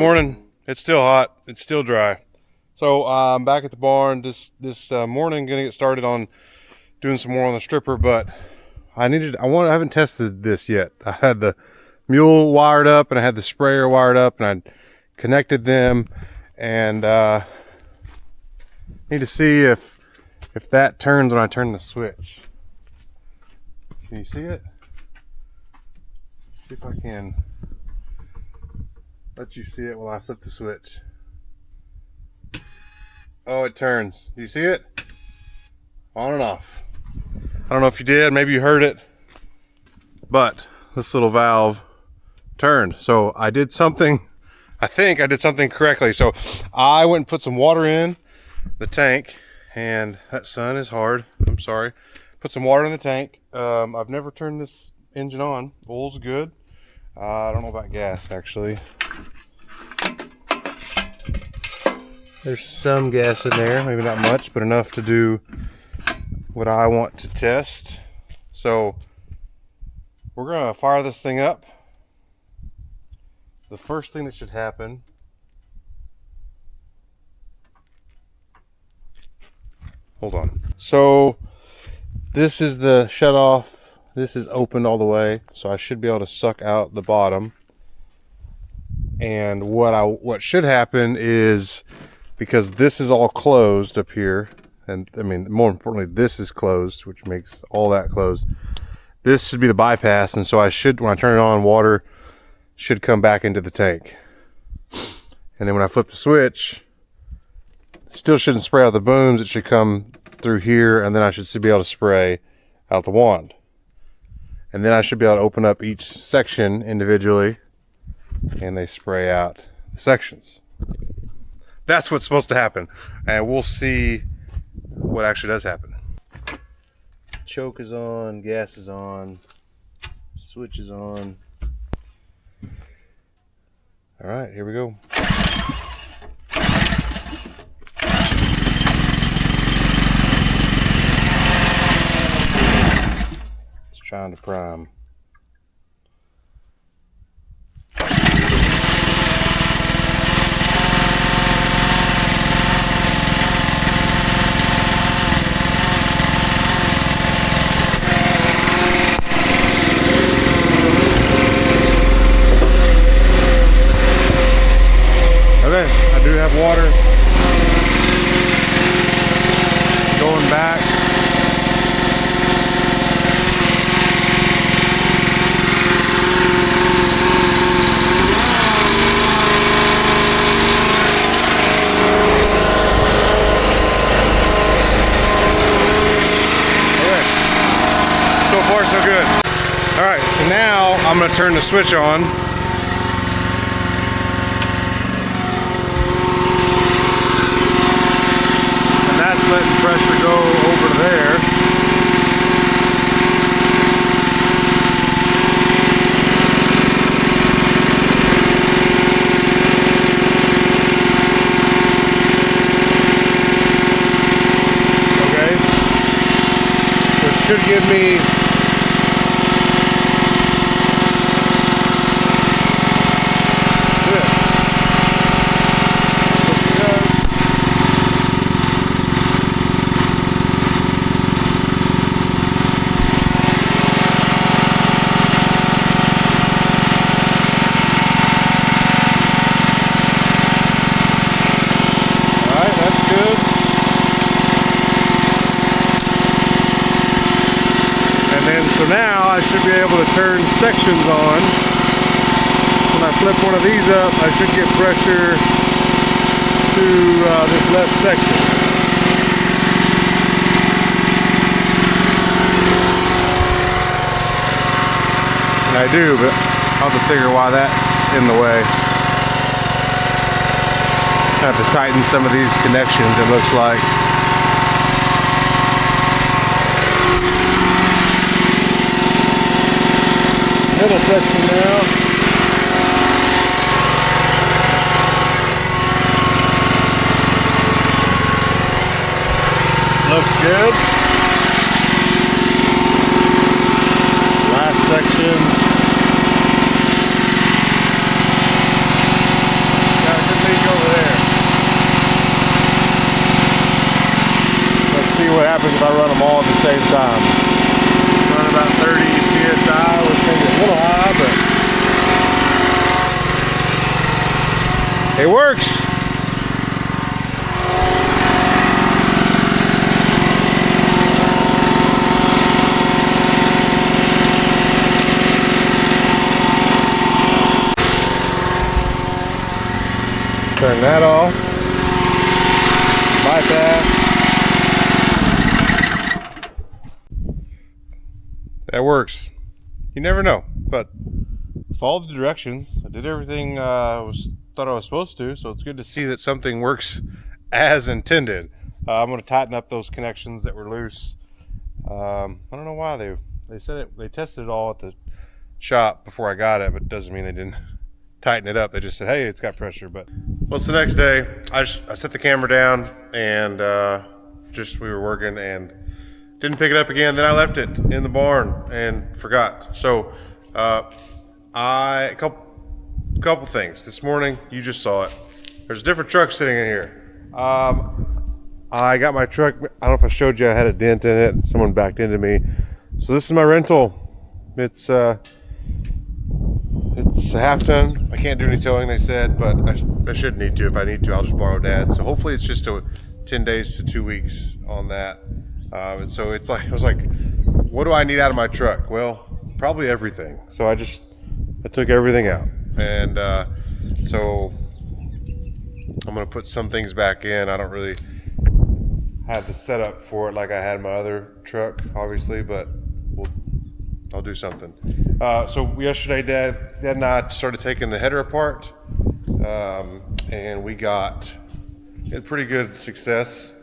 morning. It's still hot. It's still dry. So I'm back at the barn this morning, gonna get started on doing some more on the stripper, but I haven't tested this yet. I had the mule wired up and I had the sprayer wired up and I connected them, and need to see if that turns when I turn the switch. Can you see it? See if I can let you see it while I flip the switch. Oh, it turns. Do you see it? On and off. I don't know if you did, maybe you heard it, but this little valve turned. So I did something, I think I did something correctly. So I went and put some water in the tank, and that sun is hard. I'm sorry. Put some water in the tank. I've never turned this engine on. Oil's good. I don't know about gas, actually. There's some gas in there, maybe not much, but enough to do what I want to test. So we're gonna fire this thing up. The first thing that should happen, hold on. So this is the shut off. This is opened all the way, so I should be able to suck out the bottom. And what should happen is, because this is all closed up here, and I mean more importantly this is closed, which makes all that closed, this should be the bypass, and so I should, when I turn it on, water should come back into the tank. And then when I flip the switch, it still shouldn't spray out the booms, it should come through here, and then I should be able to spray out the wand. And then I should be able to open up each section individually, and they spray out the sections. That's what's supposed to happen, and we'll see what actually does happen. Choke is on, gas is on, switch is on. All right, here we go. It's trying to prime. Okay, I do have water going back. Okay, so far so good. All right, so now I'm gonna turn the switch on. Letting pressure go over there. Okay, which should give me so now I should be able to turn sections on. When I flip one of these up, I should get pressure to this left section. And I do, but I'll have to figure why that's in the way. I have to tighten some of these connections, it looks like. Middle section now. Looks good. Last section. run them all at the same time. Run about 30 psi, which may be a little high, but it works. Turn that off. Bypass. That works. You never know, but followed the directions. I did everything thought I was supposed to, so it's good to see that something works as intended. I'm going to tighten up those connections that were loose. I don't know why they said it. They tested it all at the shop before I got it, but it doesn't mean they didn't tighten it up. They just said, hey, it's got pressure. But well, it's the next day. I set the camera down and we were working and didn't pick it up again. Then I left it in the barn and forgot. So a couple things. This morning, you just saw it. There's a different truck sitting in here. I got my truck. I don't know if I showed you. I had a dent in it. Someone backed into me. So this is my rental. It's a half ton. I can't do any towing, they said, but I should need to. If I need to, I'll just borrow Dad. So hopefully it's just 10 days to 2 weeks on that. And so I was like, what do I need out of my truck? Well, probably everything. So I took everything out. And so I'm going to put some things back in. I don't really have the setup for it like I had my other truck, obviously, but I'll do something. So yesterday, Dad and I started taking the header apart, and we had pretty good success.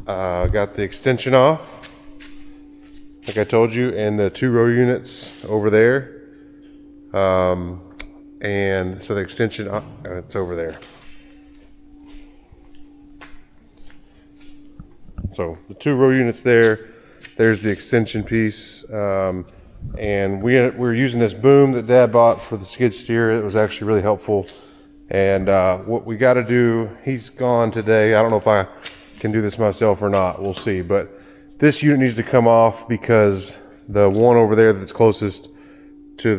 Got the extension off, like I told you, and the 2 row units over there. And so the extension, it's over there. So the 2 row units there, there's the extension piece. And we were using this boom that Dad bought for the skid steer. It was actually really helpful. And what we got to do, he's gone today. I don't know if I can do this myself or not. We'll see. But this unit needs to come off because the one over there that's closest to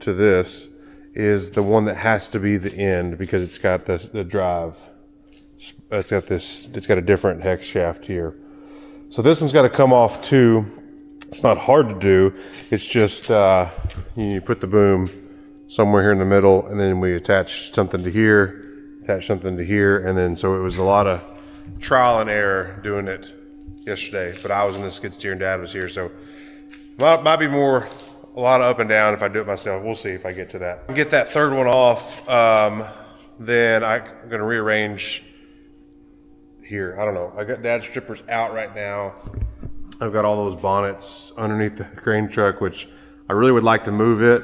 this is the one that has to be the end because it's got the drive. It's got a different hex shaft here. So this one's got to come off too. It's not hard to do. It's just you put the boom somewhere here in the middle, and then we attach something to here, and then so it was a lot of trial and error doing it yesterday. But I was in the skid steer and Dad was here, so might be a lot of up and down if I do it myself. We'll see if I get to that. Get that third one off, then I'm gonna rearrange here. I don't know. I got Dad's strippers out right now. I've got all those bonnets underneath the crane truck, which I really would like to move it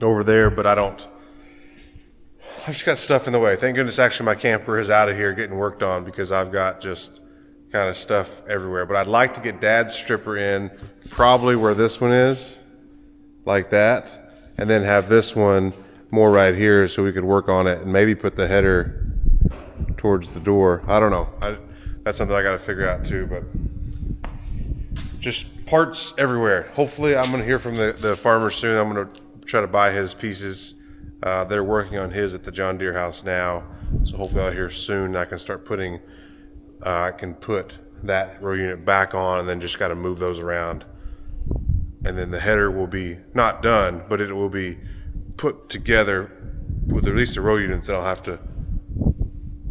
over there, but I've just got stuff in the way. Thank goodness actually my camper is out of here getting worked on because I've got just kind of stuff everywhere. But I'd like to get Dad's stripper in probably where this one is, like that, and then have this one more right here so we could work on it and maybe put the header towards the door. I don't know. That's something I got to figure out too, but just parts everywhere. Hopefully I'm going to hear from the farmer soon. I'm going to try to buy his pieces. They're working on his at the John Deere house now. So hopefully I'll hear soon. I can start I can put that row unit back on and then just got to move those around. And then the header will be not done, but it will be put together with at least the row units. I'll have to,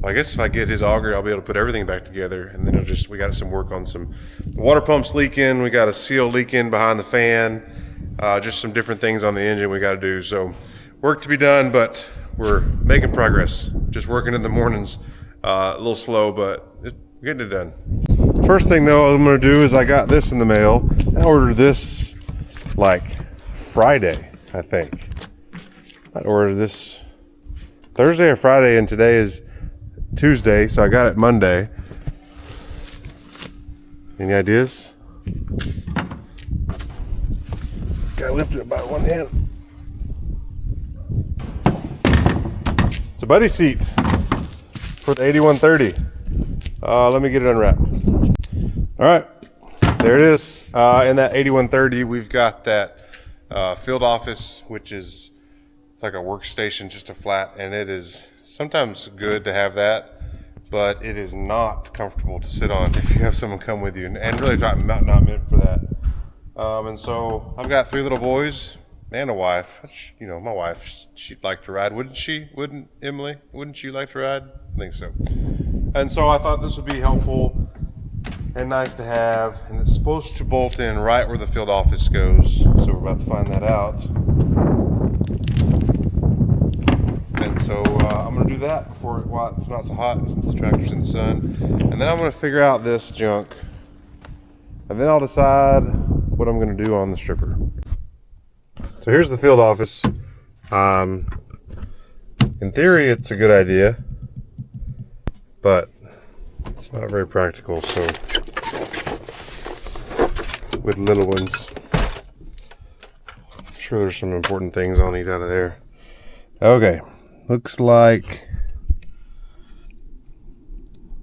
I guess if I get his auger, I'll be able to put everything back together. And then we got some work on the water pumps leaking. We got a seal leaking behind the fan. Just some different things on the engine we got to do. So work to be done, but we're making progress. Just working in the mornings, a little slow, but getting it done. First thing though I'm going to do is I got this in the mail. I ordered this like Friday, I think. I ordered this Thursday or Friday, and today is Tuesday, so I got it Monday. Any ideas? Gotta lift it by one hand. It's a buddy seat for the 8130. Let me get it unwrapped. All right, there it is. In that 8130, we've got that field office, which is, it's like a workstation, just a flat, and it is sometimes good to have that, but it is not comfortable to sit on if you have someone come with you, and really not meant for that. And so I've got 3 little boys and a wife. You know, my wife, she'd like to ride, wouldn't she? Wouldn't Emily? Wouldn't you like to ride? I think so. And so I thought this would be helpful and nice to have, and it's supposed to bolt in right where the field office goes, so we're about to find that out. And so I'm going to do that before while it's not so hot, since the tractor's in the sun, and then I'm going to figure out this junk, and then I'll decide what I'm going to do on the stripper. So here's the field office. In theory it's a good idea, but it's not very practical. So with little ones, I'm sure there's some important things I'll need out of there. Okay, looks like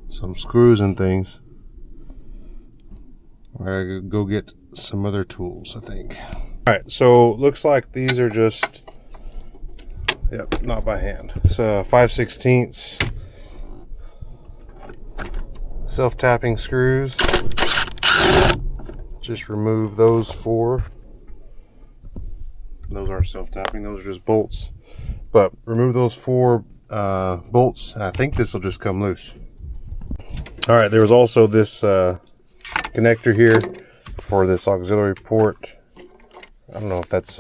some screws and things. I gotta go get some other tools, I think. All right, so looks like these are just, yep, not by hand. It's 5/16 self-tapping screws. Just remove those 4. Those aren't self-tapping, those are just bolts. But remove those 4 bolts, and I think this will just come loose. All right, there was also this connector here for this auxiliary port. I don't know if that's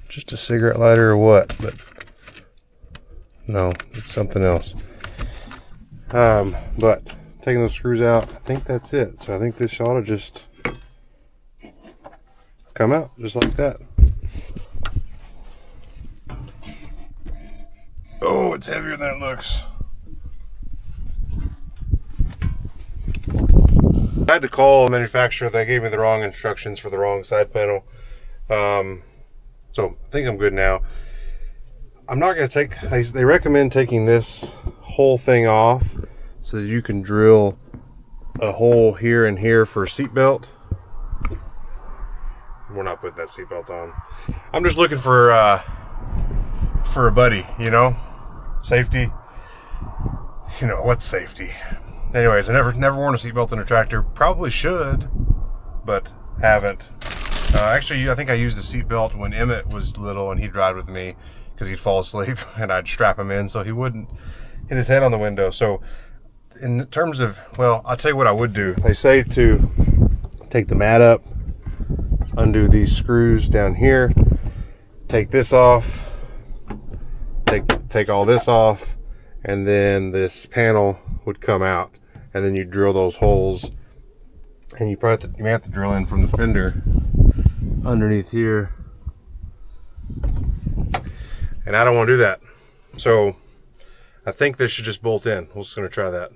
just a cigarette lighter or what, but no, it's something else. But taking those screws out, I think that's it. So I think this ought to just come out just like that. Oh, it's heavier than it looks. I had to call a manufacturer. They gave me the wrong instructions for the wrong side panel. So I think I'm good now. I'm not going to take, they recommend taking this whole thing off so that you can drill a hole here and here for a seat belt. We're not putting that seat belt on. I'm just looking for a buddy, you know, safety. You know, what's safety? Anyways, I never worn a seatbelt in a tractor. Probably should, but haven't. Actually, I think I used a seatbelt when Emmett was little and he'd ride with me because he'd fall asleep and I'd strap him in so he wouldn't hit his head on the window. So in terms of, well, I'll tell you what I would do. They say to take the mat up, undo these screws down here, take this off, take all this off, and then this panel would come out, and then you drill those holes, and you may have to drill in from the fender underneath here, and I don't want to do that. So I think this should just bolt in. We're just going to try that.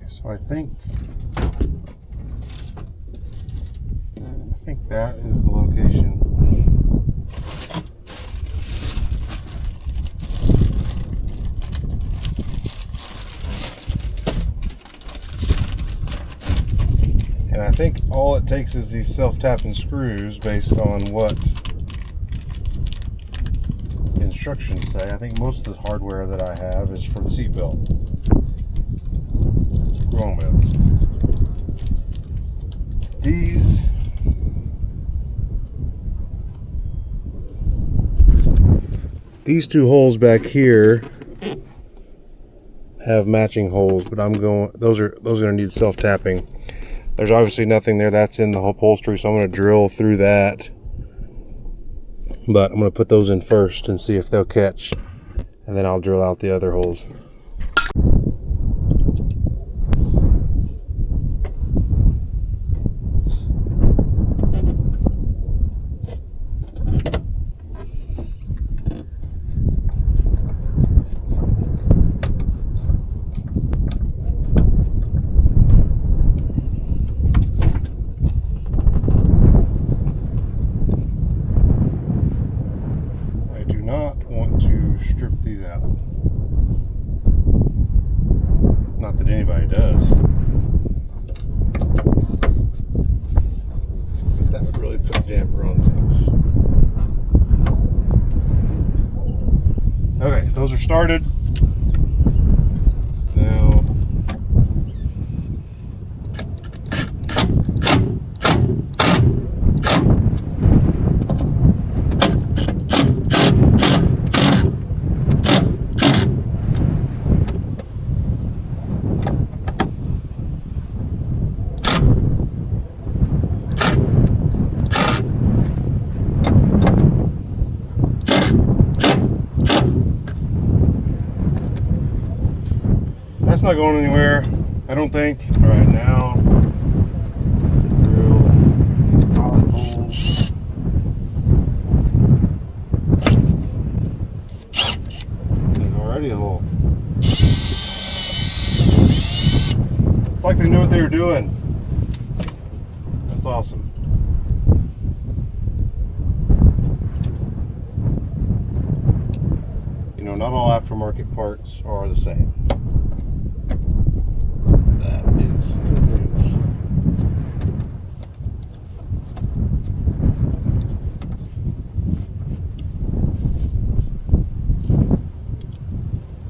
So I think that is the location. And I think all it takes is these self-tapping screws based on what the instructions say. I think most of the hardware that I have is for the seat belt. What's wrong with these 2 holes back here have matching holes, but those are going to need self-tapping. There's obviously nothing there. That's in the upholstery, so I'm going to drill through that. But I'm going to put those in first and see if they'll catch, and then I'll drill out the other holes. Strip that anybody does. But that would really put a damper on things. Okay, those are started. So now that's not going anywhere, I don't think. All right, now drill these pilot holes. There's already a hole. It's like they knew what they were doing. That's awesome. You know, not all aftermarket parts are the same. That is good news.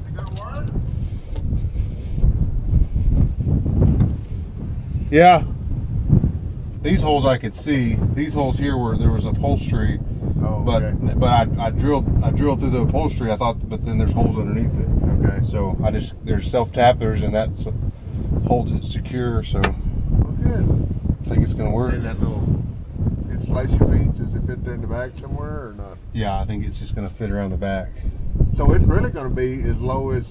You gonna work? Yeah. These holes I could see. These holes here where there was upholstery. Oh, But okay. I drilled through the upholstery. I thought, but then there's holes underneath it. Okay. So there's self tappers and that holds it secure. So Well, good. I think it's gonna work. And that little insulation piece, does it fit there in the back somewhere or not? Yeah, I think it's just gonna fit around the back. So it's really going to be as low as,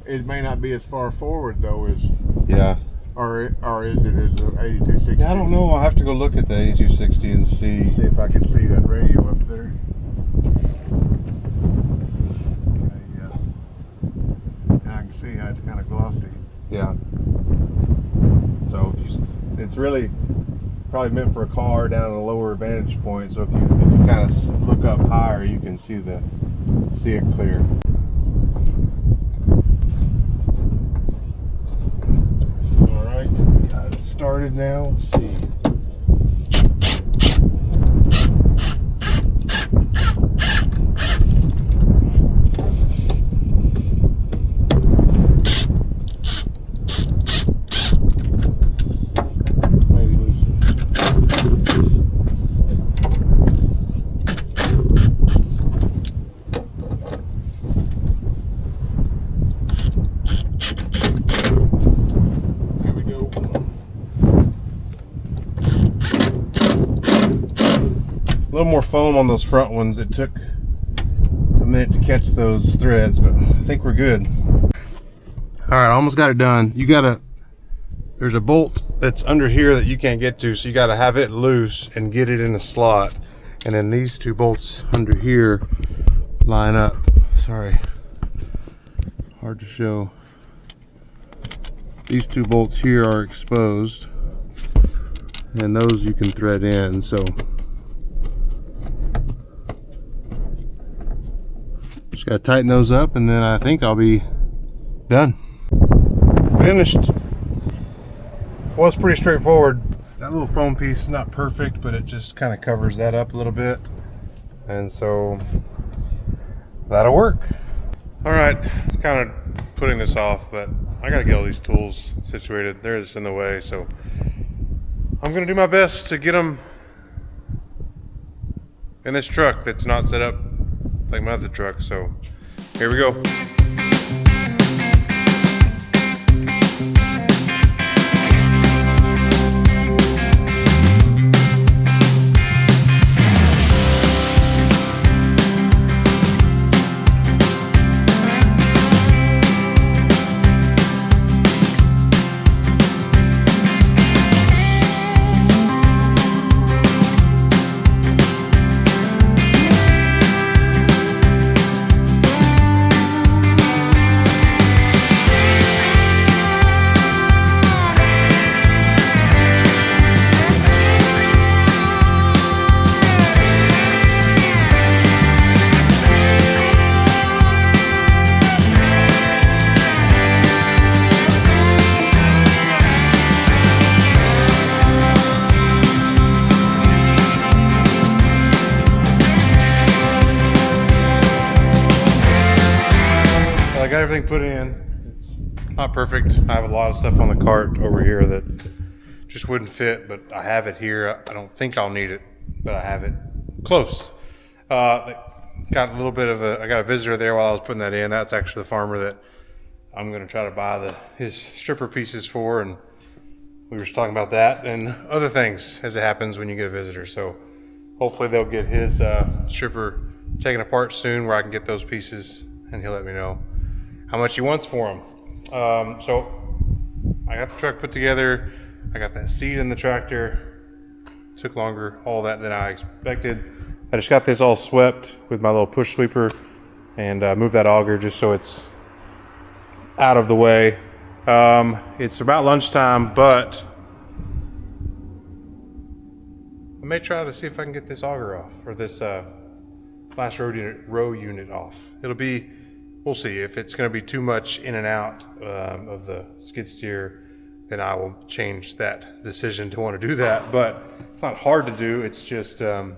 it may not be as far forward though as, Yeah. or is it as an 8260? Yeah, I don't know. I'll have to go look at the 8260 and see. See if I can see that radio up there. Okay, yeah. I can see how it's kind of glossy. Yeah. So it's really probably meant for a car down at a lower vantage point. So if you kind of look up higher, you can see it clear. All right, got it started now. Let's see. Maybe loosen. There we go. A little more foam on those front ones. It took a minute to catch those threads, but I think we're good. All right, almost got it done. There's a bolt that's under here that you can't get to, so you gotta have it loose and get it in a slot. And then these two bolts under here line up. Sorry, hard to show. These two bolts here are exposed, and those you can thread in, so just gotta tighten those up, and then I think I'll be done. Finished. Well, it's pretty straightforward. That little foam piece is not perfect, but it just kind of covers that up a little bit, and so that'll work. All right, kind of putting this off, but I gotta get all these tools situated. They're just in the way, so I'm gonna do my best to get them in this truck that's not set up like my other truck. So here we go. everything put in. It's not perfect. I have a lot of stuff on the cart over here that just wouldn't fit, but I have it here. I don't think I'll need it, but I have it close. Got a little bit of I got a visitor there while I was putting that in. That's actually the farmer that I'm going to try to buy his stripper pieces for, and we were just talking about that and other things as it happens when you get a visitor. So hopefully they'll get his stripper taken apart soon where I can get those pieces, and he'll let me know how much he wants for them. So I got the truck put together. I got that seat in the tractor. Took longer, all that than I expected. I just got this all swept with my little push sweeper and moved that auger just so it's out of the way. It's about lunchtime, but I may try to see if I can get this auger off, or this last row unit off. We'll see. If it's going to be too much in and out of the skid steer, then I will change that decision to want to do that. But it's not hard to do. It's just trying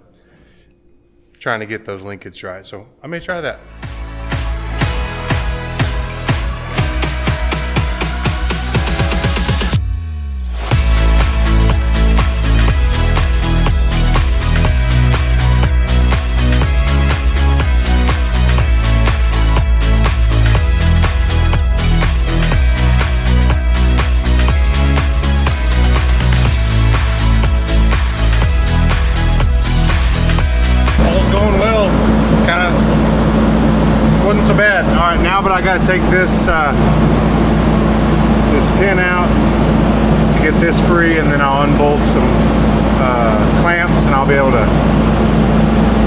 to get those linkage right. So I may try that. So bad. All right, now, but I got to take this this pin out to get this free, and then I'll unbolt some clamps, and I'll be able to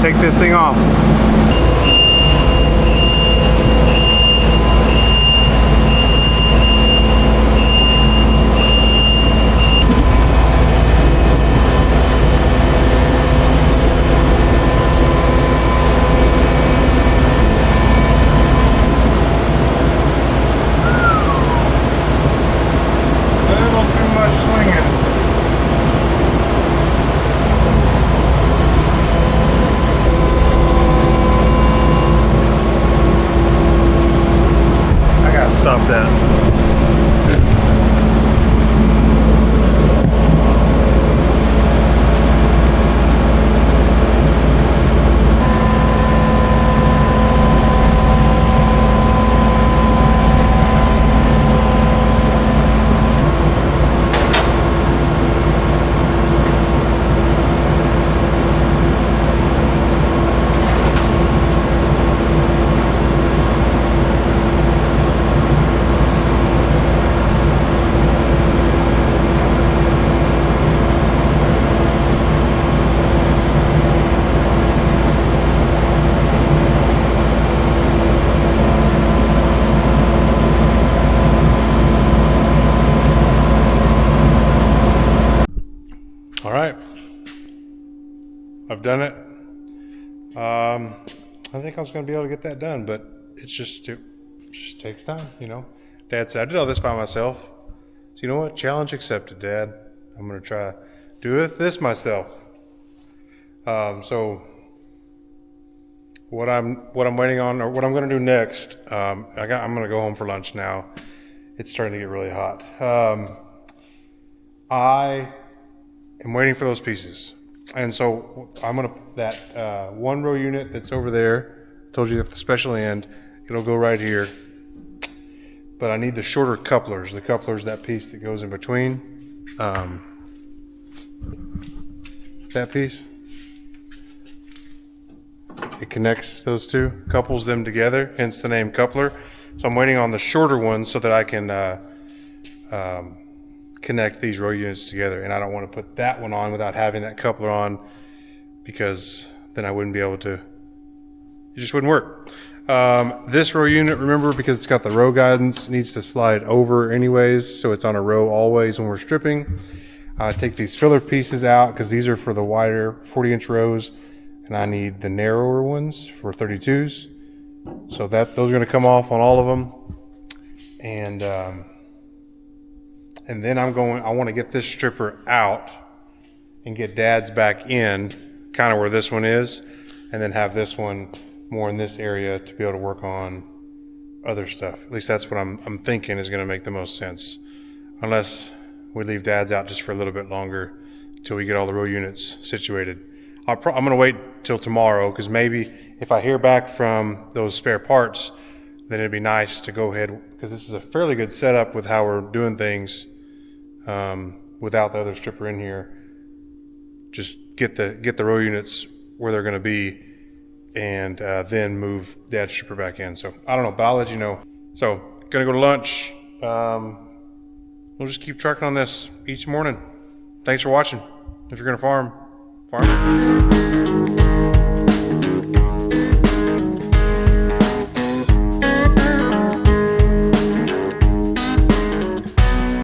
take this thing off. Stop that. All right, I've done it. I think I was going to be able to get that done, but it just takes time, you know. Dad said I did all this by myself. So you know what? Challenge accepted, Dad. I'm going to try do this myself. So what I'm waiting on, or what I'm going to do next, I'm going to go home for lunch now. It's starting to get really hot. I am waiting for those pieces. And so I'm going to, that one row unit that's over there, told you at the special end, it'll go right here. But I need the shorter couplers. The couplers, that piece that goes in between. That piece. It connects those two, couples them together, hence the name coupler. So I'm waiting on the shorter one so that I can connect these row units together, and I don't want to put that one on without having that coupler on, because then I wouldn't be able to, it just wouldn't work. This row unit, remember, because it's got the row guidance, needs to slide over anyways, so it's on a row always when we're stripping. Take these filler pieces out because these are for the wider 40-inch rows, and I need the narrower ones for 32s. So those are going to come off on all of them, and then I want to get this stripper out and get Dad's back in, kind of where this one is, and then have this one more in this area to be able to work on other stuff. At least that's what I'm thinking is going to make the most sense, unless we leave Dad's out just for a little bit longer till we get all the row units situated. I'm going to wait till tomorrow, because maybe if I hear back from those spare parts, then it'd be nice to go ahead, because this is a fairly good setup with how we're doing things without the other stripper in here. Just get the row units where they're going to be, and then move Dad's stripper back in. So I don't know, but I'll let you know. So gonna go to lunch. We'll just keep trucking on this each morning. Thanks for watching. If you're gonna farm.